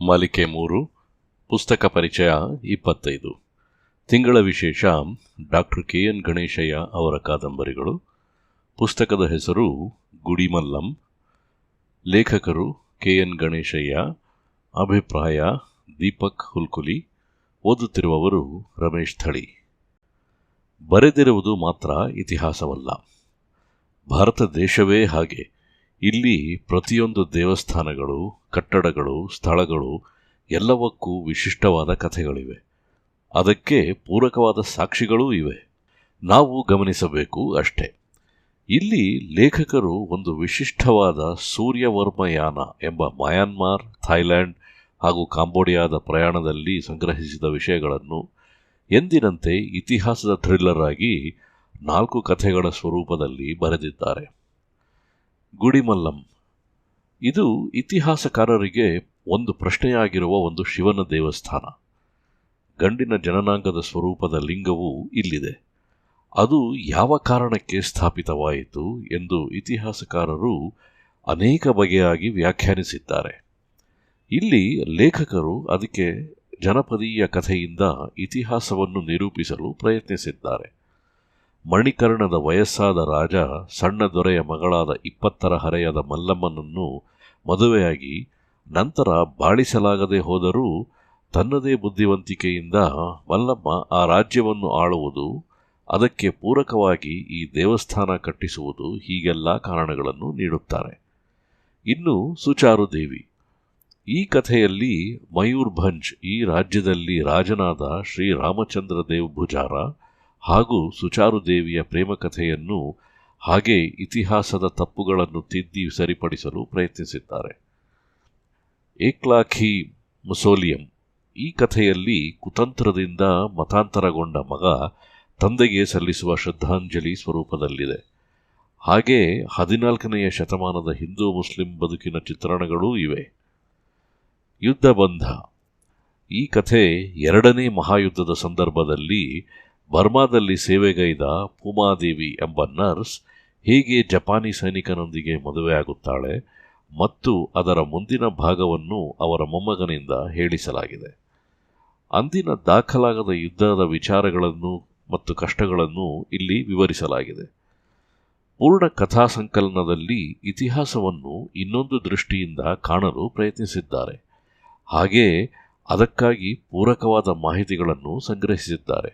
ಮಾಲಿಕೆ 3 ಪುಸ್ತಕ ಪರಿಚಯ 25 ತಿಂಗಳ ವಿಶೇಷ ಡಾಕ್ಟರ್ ಕೆ.ಎನ್. ಗಣೇಶಯ್ಯ ಅವರ ಕಾದಂಬರಿಗಳು. ಪುಸ್ತಕದ ಹೆಸರು ಗುಡಿಮಲ್ಲಂ. ಲೇಖಕರು ಕೆ.ಎನ್. ಗಣೇಶಯ್ಯ. ಅಭಿಪ್ರಾಯ ದೀಪಕ್ ಹುಲ್ಕುಲಿ. ಓದುತ್ತಿರುವವರು ರಮೇಶ್ ಥಳಿ. ಬರೆದಿರುವುದು ಮಾತ್ರ ಇತಿಹಾಸವಲ್ಲ. ಭಾರತ ದೇಶವೇ ಹಾಗೆ. ಇಲ್ಲಿ ಪ್ರತಿಯೊಂದು ದೇವಸ್ಥಾನಗಳು, ಕಟ್ಟಡಗಳು, ಸ್ಥಳಗಳು ಎಲ್ಲವಕ್ಕೂ ವಿಶಿಷ್ಟವಾದ ಕಥೆಗಳಿವೆ. ಅದಕ್ಕೆ ಪೂರಕವಾದ ಸಾಕ್ಷಿಗಳೂ ಇವೆ. ನಾವು ಗಮನಿಸಬೇಕು ಅಷ್ಟೇ. ಇಲ್ಲಿ ಲೇಖಕರು ಒಂದು ವಿಶಿಷ್ಟವಾದ ಸೂರ್ಯವರ್ಮಯಾನ ಎಂಬ ಮಯನ್ಮಾರ್, ಥೈಲ್ಯಾಂಡ್ ಹಾಗೂ ಕಾಂಬೋಡಿಯಾದ ಪ್ರಯಾಣದಲ್ಲಿ ಸಂಗ್ರಹಿಸಿದ ವಿಷಯಗಳನ್ನು ಎಂದಿನಂತೆ ಇತಿಹಾಸದ ಥ್ರಿಲ್ಲರ್ ಆಗಿ 4 ಕಥೆಗಳ ಸ್ವರೂಪದಲ್ಲಿ ಬರೆದಿದ್ದಾರೆ. ಗುಡಿಮಲ್ಲಂ ಇದು ಇತಿಹಾಸಕಾರರಿಗೆ ಒಂದು ಪ್ರಶ್ನೆಯಾಗಿರುವ ಒಂದು ಶಿವನ ದೇವಸ್ಥಾನ. ಗಂಡಿನ ಜನನಾಂಗದ ಸ್ವರೂಪದ ಲಿಂಗವು ಇಲ್ಲಿದೆ. ಅದು ಯಾವ ಕಾರಣಕ್ಕೆ ಸ್ಥಾಪಿತವಾಯಿತು ಎಂದು ಇತಿಹಾಸಕಾರರು ಅನೇಕ ಬಗೆಯಾಗಿ ವ್ಯಾಖ್ಯಾನಿಸಿದ್ದಾರೆ. ಇಲ್ಲಿ ಲೇಖಕರು ಅದಕ್ಕೆ ಜನಪದೀಯ ಕಥೆಯಿಂದ ಇತಿಹಾಸವನ್ನು ನಿರೂಪಿಸಲು ಪ್ರಯತ್ನಿಸಿದ್ದಾರೆ. ಮಣಿಕರ್ಣದ ವಯಸ್ಸಾದ ರಾಜ ಸಣ್ಣ ದೊರೆಯ ಮಗಳಾದ 20ರ ಹರೆಯದ ಮಲ್ಲಮ್ಮನನ್ನು ಮದುವೆಯಾಗಿ ನಂತರ ಬಾಳಿಸಲಾಗದೆ ಹೋದರೂ ತನ್ನದೇ ಬುದ್ಧಿವಂತಿಕೆಯಿಂದ ಮಲ್ಲಮ್ಮ ಆ ರಾಜ್ಯವನ್ನು ಆಳುವುದು, ಅದಕ್ಕೆ ಪೂರಕವಾಗಿ ಈ ದೇವಸ್ಥಾನ ಕಟ್ಟಿಸುವುದು, ಹೀಗೆಲ್ಲ ಕಾರಣಗಳನ್ನು ನೀಡುತ್ತಾರೆ. ಇನ್ನು ಸುಚಾರುದೇವಿ. ಈ ಕಥೆಯಲ್ಲಿ ಮಯೂರ್ಭಂಜ್ ಈ ರಾಜ್ಯದಲ್ಲಿ ರಾಜನಾದ ಶ್ರೀರಾಮಚಂದ್ರ ದೇವ್ ಭುಜಾರ ಹಾಗೂ ಸುಚಾರುದೇವಿಯ ಪ್ರೇಮಕಥೆಯನ್ನು ಹಾಗೆ ಇತಿಹಾಸದ ತಪ್ಪುಗಳನ್ನು ತಿದ್ದಿ ಸರಿಪಡಿಸಲು ಪ್ರಯತ್ನಿಸಿದ್ದಾರೆ. ಏಕ್ಲಾಖಿ ಮುಸೋಲಿಯಂ ಈ ಕಥೆಯಲ್ಲಿ ಕುತಂತ್ರದಿಂದ ಮತಾಂತರಗೊಂಡ ಮಗ ತಂದೆಗೆ ಸಲ್ಲಿಸುವ ಶ್ರದ್ಧಾಂಜಲಿ ಸ್ವರೂಪದಲ್ಲಿದೆ. ಹಾಗೆ 14ನೆಯ ಶತಮಾನದ ಹಿಂದೂ ಮುಸ್ಲಿಂ ಬದುಕಿನ ಚಿತ್ರಣಗಳೂ ಇವೆ. ಯುದ್ಧಬಂಧ ಈ ಕಥೆ 2ನೇ ಮಹಾಯುದ್ಧದ ಸಂದರ್ಭದಲ್ಲಿ ಬರ್ಮಾದಲ್ಲಿ ಸೇವೆಗೈದ ಪೂಮಾದೇವಿ ಎಂಬ ನರ್ಸ್ ಹೇಗೆ ಜಪಾನಿ ಸೈನಿಕನೊಂದಿಗೆ ಮದುವೆಯಾಗುತ್ತಾಳೆ ಮತ್ತು ಅದರ ಮುಂದಿನ ಭಾಗವನ್ನು ಅವರ ಮೊಮ್ಮಗನಿಂದ ಹೇಳಿಸಲಾಗಿದೆ. ಅಂದಿನ ದಾಖಲಾಗದ ಯುದ್ಧದ ವಿಚಾರಗಳನ್ನು ಮತ್ತು ಕಷ್ಟಗಳನ್ನು ಇಲ್ಲಿ ವಿವರಿಸಲಾಗಿದೆ. ಪೂರ್ಣ ಕಥಾ ಸಂಕಲನದಲ್ಲಿ ಇತಿಹಾಸವನ್ನು ಇನ್ನೊಂದು ದೃಷ್ಟಿಯಿಂದ ಕಾಣಲು ಪ್ರಯತ್ನಿಸಿದ್ದಾರೆ. ಹಾಗೆಯೇ ಅದಕ್ಕಾಗಿ ಪೂರಕವಾದ ಮಾಹಿತಿಗಳನ್ನು ಸಂಗ್ರಹಿಸಿದ್ದಾರೆ.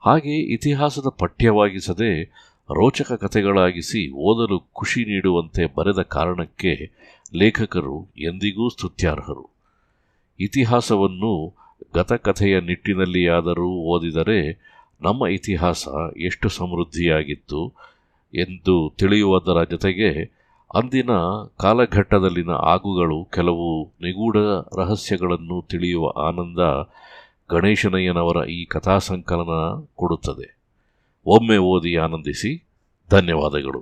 ಹಾಗೆ ಇತಿಹಾಸದ ಪಠ್ಯವಾಗಿಸದೆ ರೋಚಕ ಕಥೆಗಳಾಗಿಸಿ ಓದಲು ಖುಷಿ ನೀಡುವಂತೆ ಬರೆದ ಕಾರಣಕ್ಕೆ ಲೇಖಕರು ಎಂದಿಗೂ ಸ್ತುತ್ಯಾರ್ಹರು. ಇತಿಹಾಸವನ್ನು ಗತಕಥೆಯ ನಿಟ್ಟಿನಲ್ಲಿಯಾದರೂ ಓದಿದರೆ ನಮ್ಮ ಇತಿಹಾಸ ಎಷ್ಟು ಸಮೃದ್ಧಿಯಾಗಿತ್ತು ಎಂದು ತಿಳಿಯುವುದರ ಜೊತೆಗೆ ಅಂದಿನ ಕಾಲಘಟ್ಟದಲ್ಲಿನ ಆಗುಗಳು, ಕೆಲವು ನಿಗೂಢ ರಹಸ್ಯಗಳನ್ನು ತಿಳಿಯುವ ಆನಂದ ಗಣೇಶನಯ್ಯನವರ ಈ ಕಥಾ ಸಂಕಲನ ಕೊಡುತ್ತದೆ. ಒಮ್ಮೆ ಓದಿ ಆನಂದಿಸಿ. ಧನ್ಯವಾದಗಳು.